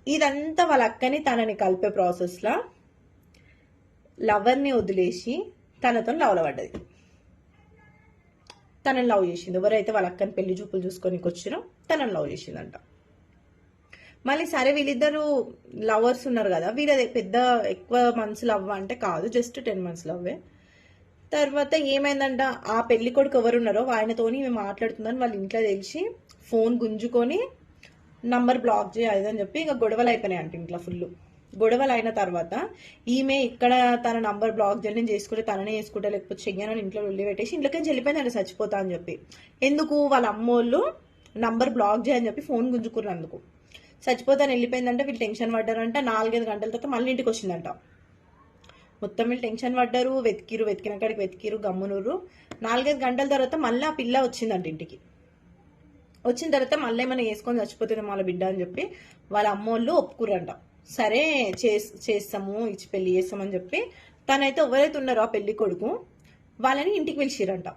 ఇదంతా వాళ్ళ అక్కని తనని కలిపే ప్రాసెస్లో లవర్ని వదిలేసి తనతో లవ్లో పడ్డది. తనని లవ్ చేసింది. ఎవరైతే వాళ్ళ అక్కని పెళ్లి చూపులు చూసుకొని వచ్చినో తనని లవ్ చేసిందంట. మళ్ళీ సరే వీళ్ళిద్దరు లవర్స్ ఉన్నారు కదా, వీళ్ళది పెద్ద ఎక్కువ మంత్స్ లవ్ అంటే కాదు, జస్ట్ 10 months లవ్వే. తర్వాత ఏమైందంట, ఆ పెళ్లి కొడుకు ఎవరున్నారో ఆయనతోని మేము మాట్లాడుతుందని వాళ్ళ ఇంట్లో తెలిసి ఫోన్ గుంజుకొని నంబర్ బ్లాక్ చేయాలి అని చెప్పి ఇక గొడవలు అయిపోయినాయి అంట ఇంట్లో ఫుల్. గొడవలు అయిన తర్వాత ఈమె ఇక్కడ తన నంబర్ బ్లాక్ చేయడం చేసుకుంటే తననే చేసుకుంటే లేకపోతే చెయ్యనని ఇంట్లో వెళ్ళి పెట్టేసి ఇంట్లోకి వెళ్ళిపోయిందంట చచ్చిపోతా అని చెప్పి. ఎందుకు వాళ్ళ అమ్మోళ్ళు నంబర్ బ్లాక్ చేయని చెప్పి ఫోన్ గుంజుకున్నందుకు. చచ్చిపోతాను వెళ్ళిపోయిందంటే వీళ్ళు టెన్షన్ పడ్డారంట. 4-5 గంటల తర్వాత మళ్ళీ ఇంటికి వచ్చిందంట. మొత్తం వీళ్ళు టెన్షన్ పడ్డారు, వెతికిన కాడికి వెతికిరు, గమ్మునూరు. 4-5 గంటల తర్వాత మళ్ళీ ఆ పిల్ల వచ్చిందంట ఇంటికి. వచ్చిన తర్వాత మళ్ళీ ఏమైనా వేసుకొని చచ్చిపోతుంది వాళ్ళ బిడ్డ అని చెప్పి వాళ్ళ అమ్మోళ్ళు ఒప్పుకురంట. సరే చేస్తాము, ఇచ్చి పెళ్లి చేస్తామని చెప్పి తనైతే ఎవరైతే ఉన్నారో ఆ పెళ్లి కొడుకు వాళ్ళని ఇంటికి పిలిచిరంట.